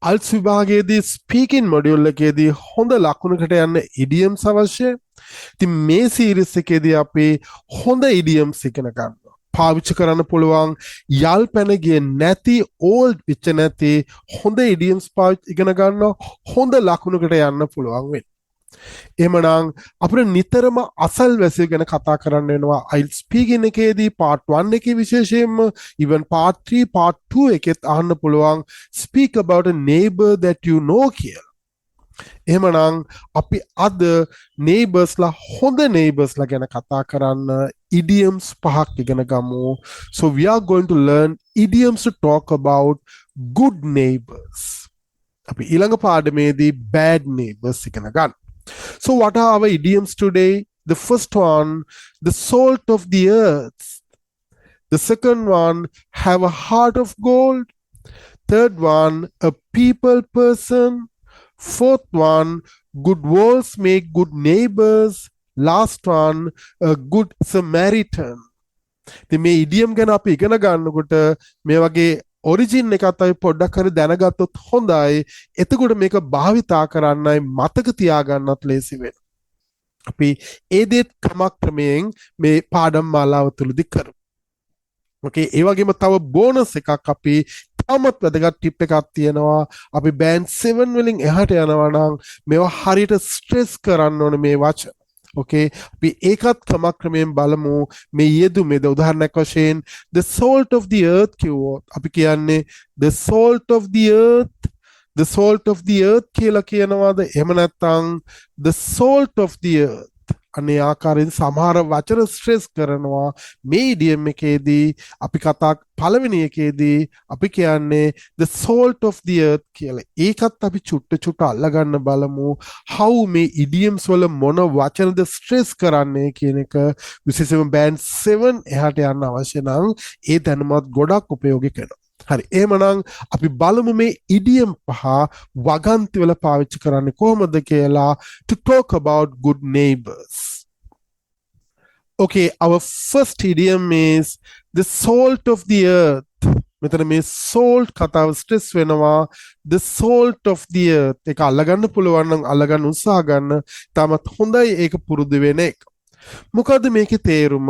IELTS විභාගයේදී speaking module එකේදී හොඳ ලකුණකට යන්න idioms අවශ්‍යයි. ඉතින් මේ සීරීස් එකේදී අපි හොඳ idioms ඉගෙන ගන්නවා. පාවිච්චි කරන්න පුළුවන් යල් පැන ගියේ නැති ඕල්ඩ් පිච්ච නැති හොඳ idioms ඉගෙන ගන්නවා. හොඳ ලකුණකට යන්න පුළුවන් වෙන්නේ. එහෙමනම් අපිට නිතරම අසල්වැසිය ගැන කතා කරන්න වෙනවා IELTS speaking එකේදී part 1 එකේ විශේෂයෙන්ම even part 3 part 2 එකෙත් අහන්න පුළුවන් speak about a neighbor that you know කියලා. එහෙමනම් අපි අද neighbours ලා හොඳ neighbours ලා ගැන කතා කරන්න idioms පහක් ඉගෙන ගමු. So we are going to learn idioms to talk about good neighbours. අපි ඊළඟ පාඩමේදී bad neighbours ඉගෙන ගන්න. So what are our idioms today? The first one, the salt of the earth. The second one, have a heart of gold. Third one, a people person. Fourth one, good walls make good neighbors. Last one, a good Samaritan. ඉතින් මේ idiom ගැන අපි ඉගෙන ගන්නකොට මේ වගේ origin එකත් අපි පොඩ්ඩක් හරි දැනගත්තොත් හොඳයි. එතකොට මේක භාවිතා කරන්නයි මතක තියාගන්නත් ලේසි වෙනවා. අපි ඒ දේත් ක්‍රමයෙන් මේ පාඩම් මාලාව තුලදී කරමු. ඕකේ, ඒ වගේම තව බෝනස් එකක් අපි තාමත් වැදගත් ටිප් එකක් තියෙනවා. අපි බෑන්ඩ් 7 වලින් එහාට යනවා නම් මේවා හරියට ස්ට්‍රෙස් කරන්න ඕනේ මේ වචන. Okay, අපි ඒකත් ක්‍රමයෙන් බලමු. මේ යෙදුමේද උදාහරණයක් වශයෙන් the salt of the earth කිව්වොත් අපි කියන්නේ the salt of the earth, the salt of the earth කියලා කියනවාද? එහෙම නැත්නම් the salt of the earth. අනේ ආකාරයෙන් සමහර වචන ස්ට්‍රෙස් කරනවා. මේ idiom එකේදී අපි කතා පළවෙනි එකේදී අපි කියන්නේ the salt of the earth කියලා. ඒකත් අපි චුට්ට අල්ලගන්න බලමු. how මේ idioms වල මොන වචනද ස්ට්‍රෙස් කරන්නේ කියන එක විශේෂයෙන්ම බෑන්ඩ් 7 එහාට යන්න අවශ්‍ය නම් ඒ දැනුමත් ගොඩක් ප්‍රයෝගික වෙනවා. හරි, එහෙමනම් අපි බලමු මේ idiom පහ වගන්ති වල පාවිච්චි කරන්නේ කොහොමද කියලා to talk about good neighbors. Okay, our first idiom is the salt of the earth. මෙතන මේ salt කතාව ස්ට්‍රෙස් වෙනවා. the salt of the earth එක අල්ලගන්න පුළුවන් නම් අල්ලගන්න උත්සාහ ගන්න. තාමත් හොඳයි ඒක පුරුදු වෙන එක. මොකද මේකේ තේරුම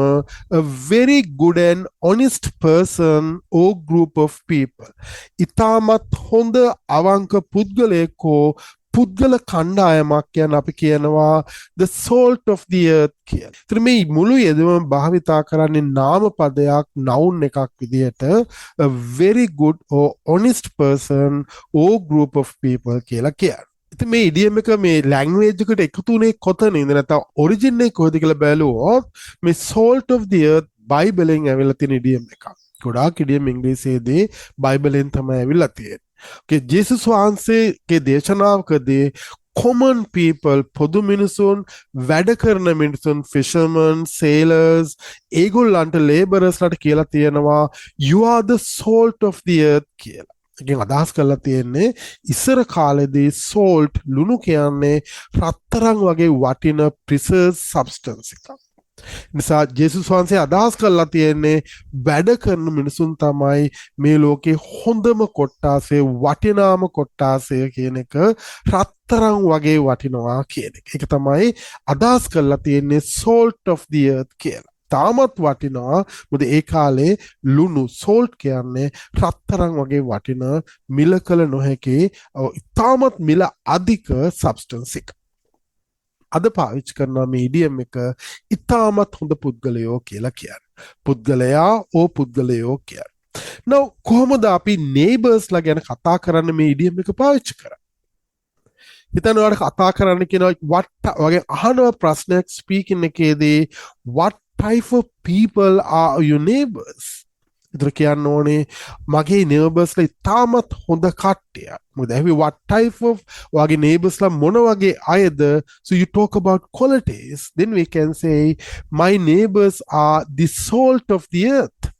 a very good and honest person or group of people. ඊටමත් හොඳ අවංක පුද්ගලයෙක් හෝ පුද්ගල කණ්ඩායමක් කියන අපි කියනවා the salt of the earth කියලා. ඒතර මේ මුළු යෙදුම භාවිතා කරන්නේ නාම පදයක් noun එකක් විදිහට a very good or honest person or group of people කියලා කියන්නේ. ඉතින් මේ idiom එක මේ language එකට එකතු වුණේ කොතනින්ද නැත්නම් origin එක කොහෙද කියලා බැලුවොත් මේ salt of the earth බයිබලෙන් ඇවිල්ලා තියෙන idiom එකක්. ගොඩාක් idiom ඉංග්‍රීසියේදී බයිබලෙන් තමයි ඇවිල්ලා තියෙන්නේ. Okay, ජේසුස් වහන්සේගේ දේශනාවකදී common people පොදු මිනිසුන් වැඩ කරන මිනිසුන් fishermen, sailors ඒගොල්ලන්ට laborers ලාට කියලා තියෙනවා you are the salt of the earth කියලා. එකෙන් අදහස් කරලා තියෙන්නේ ඉස්සර කාලේදී salt ලුණු කියන්නේ රත්තරන් වගේ වටින precious substance එකක්. නිසා ජේසුස් වහන්සේ අදහස් කරලා තියෙන්නේ වැඩ කරන මිනිසුන් තමයි මේ ලෝකේ හොඳම කොට්ටාසය වටිනාම කොට්ටාසය කියන එක රත්තරන් වගේ වටිනවා කියන එක. ඒක තමයි අදහස් කරලා තියෙන්නේ salt of the earth කියලා. තාමත් වටිනවා. මොකද ඒ කාලේ ලුණු salt කියන්නේ රත්තරන් වගේ වටින මිල කළ නොහැකි තාමත් මිල අධික substance එකක්. අද පාවිච්චි කරනවා මේ idiom එක ඉතාමත් හොඳ පුද්ගලයෝ කියලා කියන්නේ. පුද්ගලයා ඕ පුද්ගලයෝ කියන්නේ. now කොහොමද අපි neighbours ලා ගැන කතා කරන්න මේ idiom එක පාවිච්චි කරන්නේ? හිතන්න ඔයාලට කතා කරන්න කියනවා what වගේ අහනවා ප්‍රශ්නයක් speaking එකේදී what type of people are your neighbours? ඉතින් කියන්න ඕනේ මගේ neighbours ලා ඉතාමත් හොඳ කට්ටිය. මොකද ඇහුවේ what type of වගේ neighbours ලා මොන වගේ අයද? So you talk about qualities, then we can say my neighbours are the salt of the earth.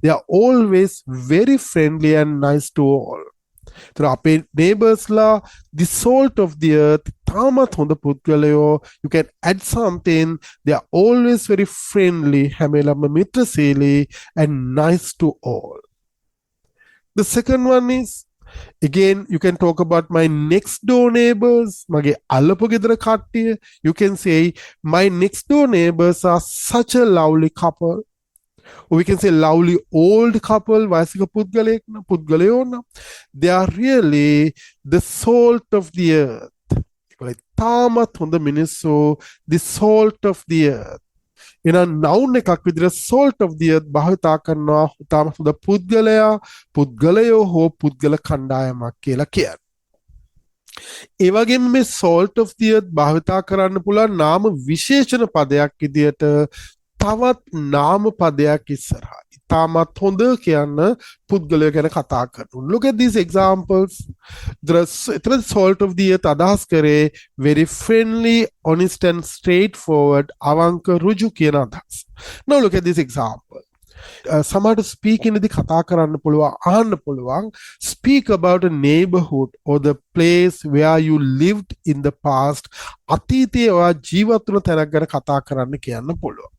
They are always very friendly and nice to all. So අපේ neighbours ලා the salt of the earth තාමත් හොඳ පුද්ගලයෝ. You can add something. They are always very friendly, හැම වෙලාවම මිත්‍රශීලී and nice to all. The second one is Again, you can talk about my next door neighbors. Mage alapu gedara kattiya. You can say, my next door neighbors are such a lovely couple. Or we can say lovely old couple. Vasika pudgalekna, pudgaleyona. They are really the salt of the earth. තාමත් හොඳ මිනිස්සු, the salt of the earth. එහෙනම් noun එකක් විදිහට salt of the earth භාවිතා කරනවා තාමත් හොඳ පුද්ගලයා, පුද්ගලයෝ හෝ පුද්ගල කණ්ඩායමක් කියලා කියන්නේ. ඒ වගේම මේ salt of the earth භාවිතා කරන්න පුළුවන් නාම විශේෂණ පදයක් විදිහට තවත් නාම පදයක් ඉස්සරහා. තාමත් හොඳ කියන්න පුද්ගලයා ගැන කතා කරනවා. Look at these examples. The salt of the earth අදහස් කරේ very friendly, honest and straightforward අවංක ඍජු කියන අදහස. Now look at this example. සමහරට speaking දී කතා කරන්න පුළුවන්, අහන්න පුළුවන්, speak about a neighborhood or the place where you lived in the past. අතීතයේ ඔයා ජීවත් වුණ තැනක් ගැන කතා කරන්න කියන්න පුළුවන්.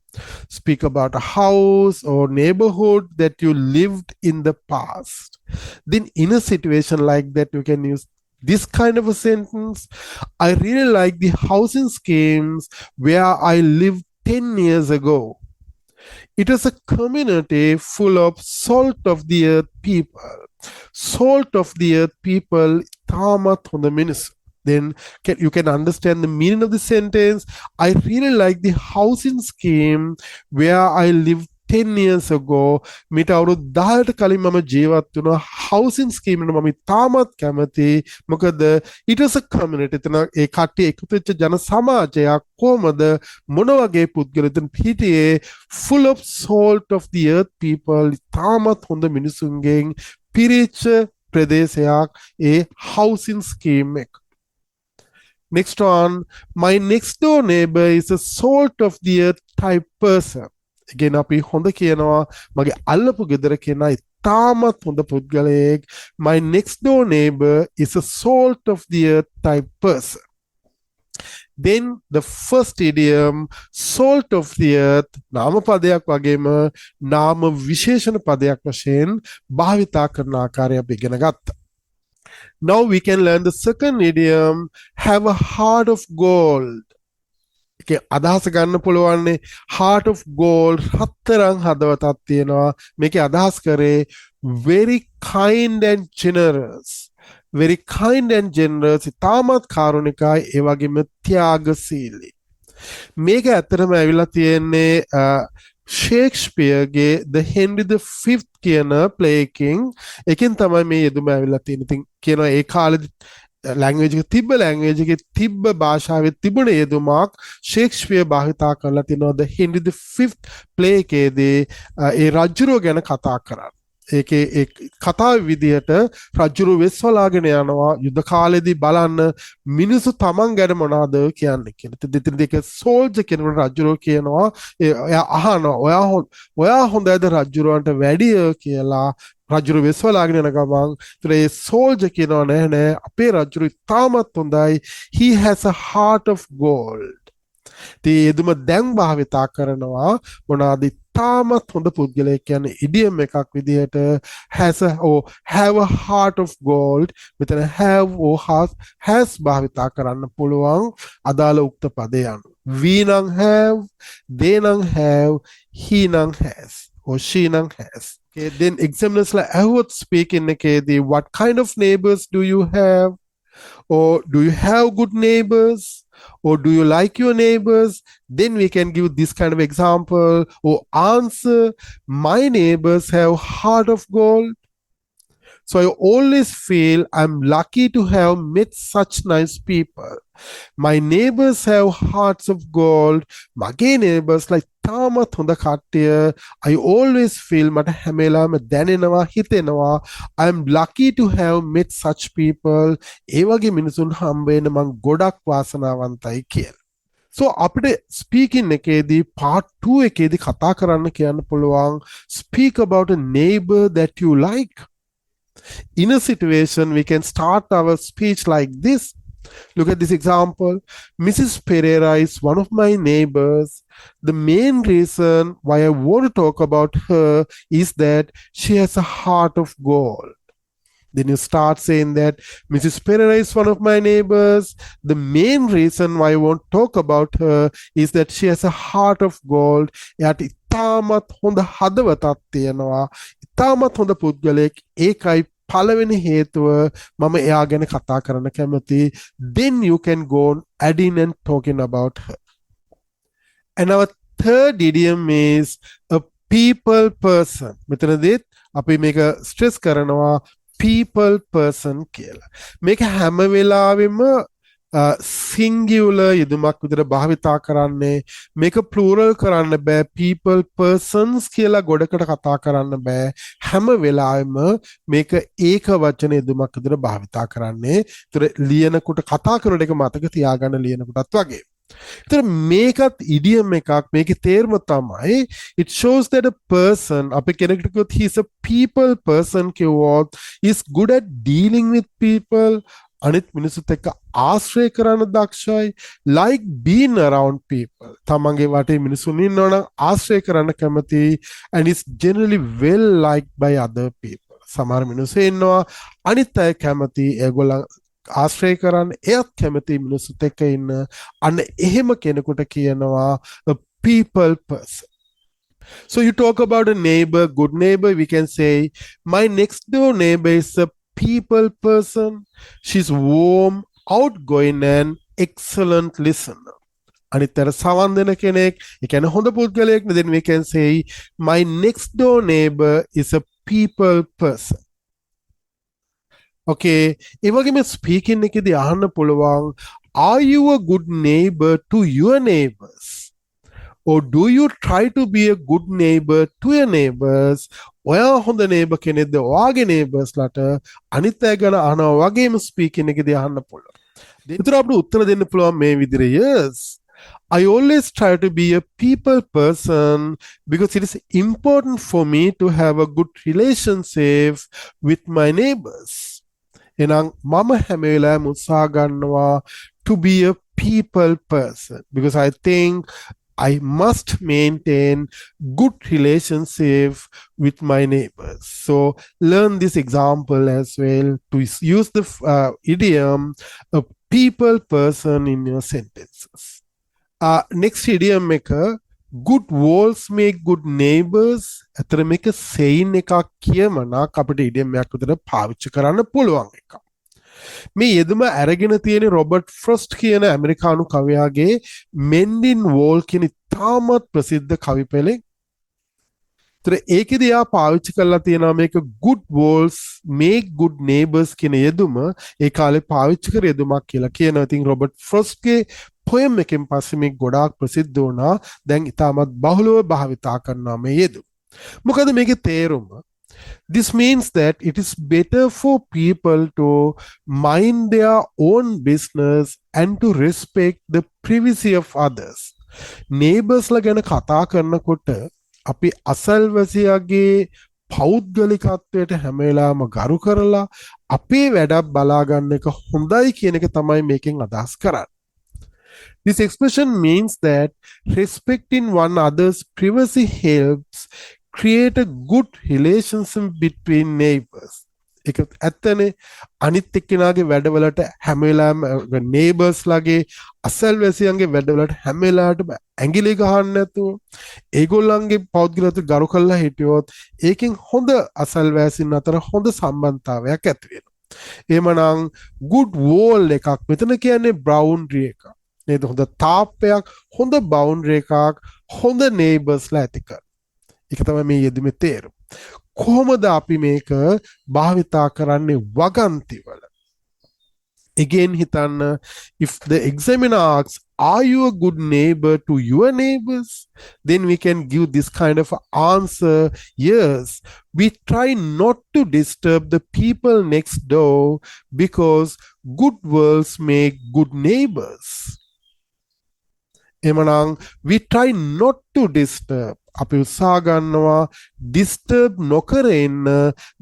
Speak about a house or neighborhood that you lived in the past. Then in a situation like that, you can use this kind of a sentence. I really like the housing schemes where I lived 10 years ago. It was a community full of salt of the earth people. Salt of the earth people, තාමත් හොඳ මිනිස්සු. Then you can understand the meaning of the sentence. I really like the housing scheme where I lived 10 years ago. මීට අවුරුදු 10කට කලින් මම ජීවත් වුණා housing scheme එක මම තාමත් කැමති. මොකද it was a community. එතන ඒ කට්ටිය එකතු වෙච්ච ජන සමාජයක් කොහමද මොන වගේ පුද්ගලයන් හිටියේ full of salt of the earth people. තාමත් හොඳ මිනිසුන්ගෙන් පිරිච්ච ප්‍රදේශයක් ඒ housing scheme එක. Next one, my next door neighbor is a salt of the earth type person. Again, අපි හොඳ කියනවා මගේ අල්ලපු ගෙදර කෙනා ඉතාමත් හොඳ පුද්ගලයෙක්. My next door neighbor is a salt of the earth type person. Then the first idiom, salt of the earth, නාම පදයක් වගේම නාම විශේෂණ පදයක් වශයෙන් භාවිතා කරන ආකාරය අපි ඉගෙන ගත්තා. Now we can learn the second idiom, have a heart of gold. Okay, අදහස ගන්න පුළුවන්නේ heart of gold, හතරන් හදවතක් තියෙනවා. මේකේ අදහස් කරේ very kind and generous. Very kind and generous. තාමත් කාරුණිකයි, ඒ වගේම ත්‍යාගශීලී. මේක ඇත්තටම ඇවිල්ලා තියෙන්නේ ෂේක්ස්පියර්ගේ The Henry the Fifth කියන play එකෙන්. එකෙන් තමයි මේ යෙදුම ඇවිල්ලා තියෙන්නේ. ඉතින් කියනවා ඒ කාලේ language එක තිබ්බ language එකේ තිබ්බ භාෂාවේ තිබුණ යෙදුමක් ෂේක්ස්පියර් භාවිතා කරලා තිනවා The Henry the Fifth play එකේදී ඒ රජුරෝ ගැන කතා කරන්නේ. ඒකේ ඒ කතාවේ විදිහට රජුරු වෙස්වලාගෙන යනවා යුද්ධ කාලෙදී බලන්න මිනිස්සු තමන් ගැන මොනවද කියන්නේ කියලා. ඉතින් දෙක සෝල්ජර් කෙනෙකුට රජුරු කියනවා එයා අහනවා ඔයා හොඳයිද රජුරවන්ට වැඩිය කියලා. රජුරු වෙස්වලාගෙන යන ගමන් ඒ සෝල්ජර් කියනවා නෑ අපේ රජුරු ඉතාමත් හොඳයි. He has a heart of gold. ඉතින් එදුම දැන් භාවිතා කරනවා මොනවාද තාමත් හොඳ පුද්ගලයෙක් කියන්නේ ඉඩියම් එකක් විදිහට has a or have a heart of gold. මෙතන have or has භාවිතා කරන්න පුළුවන් අදාළ උක්ත පදේ අනුව. we නම් have, they නම් have, he නම් has or she නම් has. Okay, then examiners like ඇහුවොත් speaking එකේදී what kind of neighbors do you have, or do you have good neighbors, or do you like your neighbors? Then we can give this kind of example or answer. My neighbors have heart of gold. So I always feel I'm lucky to have met such nice people. My neighbors have hearts of gold. Mage neighbors like තාමත් හොඳ කට්ටිය. I always feel මට හැම වෙලාවෙම දැනෙනවා හිතෙනවා I'm lucky to have met such people. ඒ වගේ මිනිසුන් හම්බ වෙන මං ගොඩක් වාසනාවන්තයි කියලා. So අපිට speaking එකේදී part 2 එකේදී කතා කරන්න කියන්න පුළුවන් speak about a neighbor that you like. In a situation we can start our speech like this. Look at this example. Mrs. Pereira is one of my neighbors. The main reason why I want to talk about her is that she has a heart of gold. Then you start saying that Mrs. Pereira is one of my neighbors. The main reason why I won't talk about her is that she has a heart of gold. එයාට ඉතාමත් හොඳ හදවතක් තියෙනවා. ඉතාමත් හොඳ පුද්ගලයෙක්. ඒකයි පළවෙනි හේතුව මම එයා ගැන කතා කරන්න කැමති. Then you can go on adding and talking about her. And our third idiom is a people person. මෙතනදීත් අපි මේක ස්ට්‍රෙස් කරනවා people person කියලා. මේක හැම වෙලාවෙම singular යෙදුමක් විදිහට භාවිතා කරන්නේ. මේක plural කරන්න බෑ. people persons කියලා ගොඩකට කතා කරන්න බෑ. හැම වෙලාවෙම මේක ඒක වචන යෙදුමක් විදිහට භාවිතා කරන්නේ. ඒතර ලියනකොට කතා කරන එක මතක තියාගන්න ලියනකොටත් වගේ. ඒතර මේකත් idiom එකක්. මේකේ තේරුම තමයි it shows that a person අපි කෙනෙකුට කිව්වොත් he is a people person කිව්වොත් he is good at dealing with people අනිත් මිනිස්සුත් එක්ක ආශ්‍රය කරන්න දක්ෂයි like being around people තමන්ගේ වටේ මිනිස්සුන් ඉන්නවනම් ආශ්‍රය කරන්න කැමති and is generally well liked by other people සමහර මිනිස්සු ඉන්නවා අනිත් අය කැමති ඒගොල්ලන් ආශ්‍රය කරන්න එයත් කැමති මිනිස්සුත් එක්ක ඉන්න අන්න එහෙම කෙනෙකුට කියනවා a people person. So you talk about a neighbor, good neighbor, we can say my next door neighbor is a people person. She's warm, outgoing and excellent listener. අනිත්තර සවන් දෙන කෙනෙක්, ඒ කියන්නේ හොඳ පුද්ගලයෙක්. Then we can say my next door neighbor is a people person. Okay, ඒ වගේම speaking එකේදී අහන්න පුළුවන් are you a good neighbor to your neighbors? Or do you try to be a good neighbor to your neighbors? ඔයා හොඳ neighbor කෙනෙක්ද ඔයාගේ neighbors ලට අනිත් අය ගැන අහනවා වගේම speaking එකේදී අහන්න පුළුවන්. ඒතර අපිට උත්තර දෙන්න පුළුවන් මේ විදිහට yes. I always try to be a people person because it is important for me to have a good relationship with my neighbors. එහෙනම් මම හැම වෙලාවෙම උත්සාහ ගන්නවා to be a people person because I think I must maintain good relationship with my neighbors. So learn this example as well to use the idiom a people person in your sentences. Next idiom එක good walls make good neighbors. අතර මේක saying එකක් කියමනක් අපිට idiom එකක් විතර පාවිච්චි කරන්න පුළුවන් එකක්. මේ යෙදුම අරගෙන තියෙන රොබර්ට් ෆ්‍රොස්ට් කියන ඇමරිකානු කවියාගේ මෙන්ඩින් වෝල් කියන ඉතාමත් ප්‍රසිද්ධ කවි පෙළේ. ඒතර ඒකෙදී යා පාවිච්චි කරලා තියෙනවා මේක good walls make good neighbors කියන යෙදුම ඒ කාලේ පාවිච්චි කර යෙදුමක් කියලා කියනවා. ඉතින් රොබර්ට් ෆ්‍රොස්ට්ගේ poem එකෙන් පස්සේ මේ ගොඩාක් ප්‍රසිද්ධ වුණා. දැන් ඉතාමත් බහුලව භාවිතා කරනවා මේ යෙදුම. මොකද මේකේ තේරුම This means that it is better for people to mind their own business and to respect the privacy of others. Neighbors ලා ගැන කතා කරනකොට අපි අසල්වැසියාගේ පෞද්ගලිකත්වයට හැම වෙලාවම ගරු කරලා අපේ වැඩක් බලා ගන්න එක හොඳයි කියන එක තමයි මේකෙන් අදහස් කරන්නේ. This expression means that respecting one another's privacy helps create a good relationship between neighbors. ඒක ඇත්තනේ අනිත් එක්කෙනාගේ වැඩවලට හැම වෙලාවෙම neighbors ලාගේ අසල්වැසියන්ගේ වැඩවලට හැම වෙලාවටම ඇඟිලි ගහන්න නැතුව ඒගොල්ලන්ගේ පෞද්ගලිකත්වයට ගරු කරලා හිටියොත් ඒකෙන් හොඳ අසල්වැසියන් අතර හොඳ සම්බන්ධතාවයක් ඇති වෙනවා. එහෙමනම් good wall එකක් මෙතන කියන්නේ boundary එකක්. නේද? හොඳ තාප්පයක්, හොඳ boundary එකක්, හොඳ neighbors ලා ඇති කර. ඒක තමයි මේ යෙදුමේ තේරුම. කොහොමද අපි මේක භාවිතා කරන්නේ වගන්තිවල? Again හිතන්න if the examiner asks are you a good neighbor to your neighbors then we can give this kind of answer yes we try not to disturb the people next door because good words make good neighbors. එමනම් we try not to disturb අපි උත්සාහ ගන්නවා disturb නොකර ඉන්න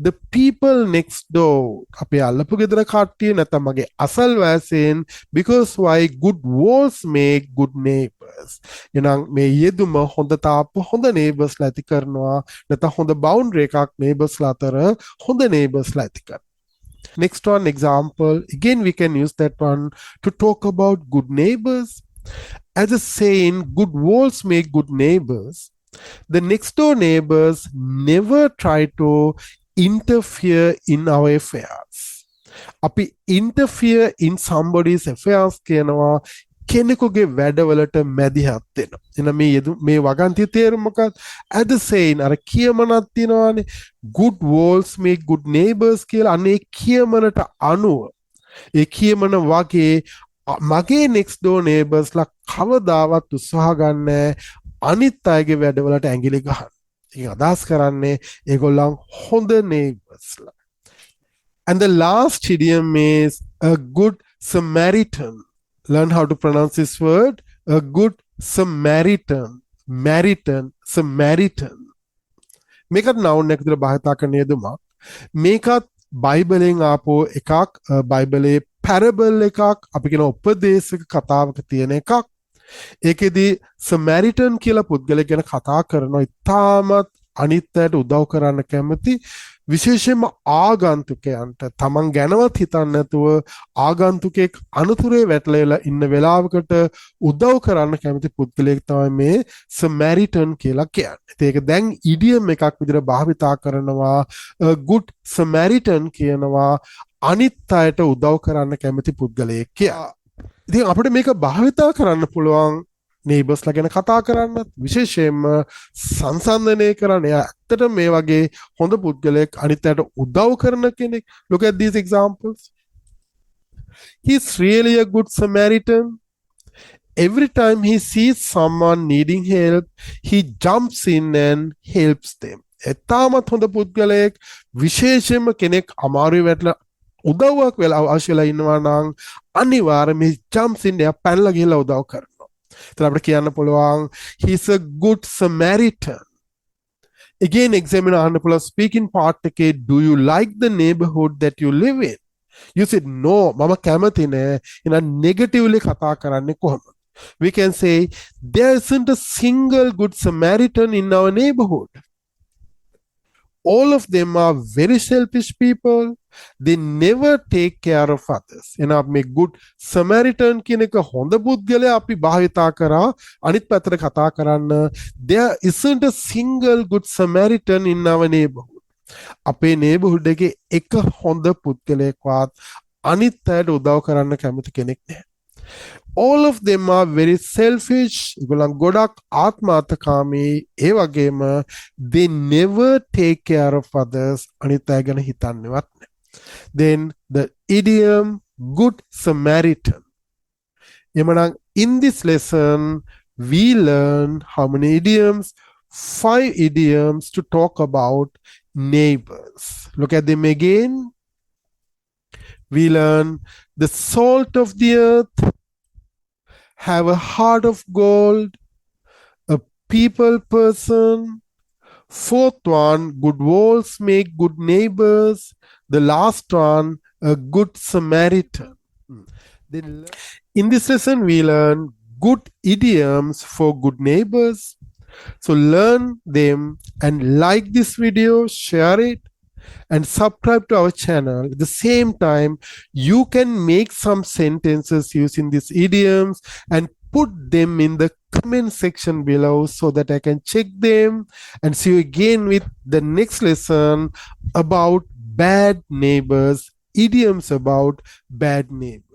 the people next door අපේ අල්ලපු ගෙදර කට්ටිය නැත්නම් මගේ අසල්වැසියන් because why good walls make good neighbors. එහෙනම් මේ යෙදුම හොඳ තාප්ප හොඳ neighbors ලා ඇති කරනවා නැත්නම් හොඳ boundary එකක් neighbors ලා අතර හොඳ neighbors ලා ඇති කරනවා. Next one example, again we can use that one to talk about good neighbors. As a saying, good walls make good neighbors. The next door neighbors never try to interfere in our affairs. අපි interfere in somebody's affairs කියනවා කෙනෙකුගේ වැඩවලට මැදිහත් වෙනවා. එහෙනම් මේ වගන්තිය තේරුම මොකක්ද? As the saying අර කියමනක් තියෙනවානේ good walls make good neighbors කියලා. අනේ කියමනට අනුව ඒ කියමන වගේ මගේ next door neighborsලා කවදාවත් උත්සාහ ගන්නෑ අනිත් අයගේ වැඩවලට ඇඟිලි ගහන්න. ඒක අදහස් කරන්නේ ඒගොල්ලන් හොඳ neighborsලා. And the last idiom is a good Samaritan. Learn how to pronounce this word. A good Samaritan. Samaritan. මේකත් noun එකකට භාවිත කරන යෙදුමක්. මේකත් බයිබලෙන් ආපු එකක්. බයිබලේ parable එකක්. අපි කියන උපදේශක කතාවක තියෙන එකක්. ඒකෙදි Samaritan කියලා පුද්ගලයෙක් ගැන කතා කරනවා. ඉතාමත් අනිත් අයට උදව් කරන්න කැමති විශේෂයෙන්ම ආගන්තුකයන්ට තමන් ගැනවත් හිතන්නේ නැතුව ආගන්තුකෙක් අනුතරේ වැටලෙලා ඉන්න වෙලාවකට උදව් කරන්න කැමති පුද්ගලයෙක් තමයි මේ Samaritan කියලා කියන්නේ. ඒක දැන් idiom එකක් විදිහට භාවිතා කරනවා. good Samaritan කියනවා අනිත් අයට උදව් කරන්න කැමති පුද්ගලයෙක් කියලා. ඉතින් අපිට මේක භාවිතා කරන්න පුළුවන් neighborsලා ගැන කතා කරන්නත් විශේෂයෙන්ම සංසන්දනය කරන්න. එයා ඇත්තට මේ වගේ හොඳ පුද්ගලයෙක් අනිත් අයට උදව් කරන කෙනෙක්. Look at these examples. He's really a good Samaritan. Every time he sees someone needing help, he jumps in and helps them. එතාමත් හොඳ පුද්ගලයෙක් විශේෂයෙන්ම කෙනෙක් අමාරුවේ වැටලා උදව්වක් වෙලා අවශ්‍යලා ඉන්නවා නම් අනිවාර්යයෙන්ම jumps in එයා පැනලා ගිහලා උදව් කරනවා. එතන අපිට කියන්න පුළුවන් he's a good Samaritan. Again examine අහන්න පුළුවන් speaking part එකේ do you like the neighborhood that you live in? You said no මම කැමති නෑ. එහෙනම් negatively කතා කරන්නේ කොහොමද? We can say there isn't a single good Samaritan in our neighborhood. All of them are very selfish people. They never take care of others. එහෙනම් මේ good Samaritan කියන එක හොඳ පුද්ගලයා අපි භාවිතා කරා අනිත් පැත්තට කතා කරන්න. There isn't a single good Samaritan in our neighborhood. අපේ neighborhood එකේ එක හොඳ පුද්ගලයෙක්වත් අනිත් අයට උදව් කරන්න කැමති කෙනෙක් නැහැ. All of them are very selfish. ඒගොල්ලන් ගොඩක් ආත්මාර්ථකාමී. ඒ වගේම they never take care of others. අනිත් අය ගැන හිතන්නේවත් නැහැ. Then the idiom good Samaritan. එමනම් in this lesson we learn how many idioms? 5 idioms to talk about neighbors. Look at them again. We learn the salt of the earth, have a heart of gold, a people person. Fourth one, good walls make good neighbors. The last one, a good Samaritan. Then in this lesson we learn good idioms for good neighbors. So learn them and like this video, share it and subscribe to our channel. At the same time, you can make some sentences using these idioms and put them in the comment section below so that I can check them and see you again with the next lesson about bad neighbors, idioms about bad neighbors.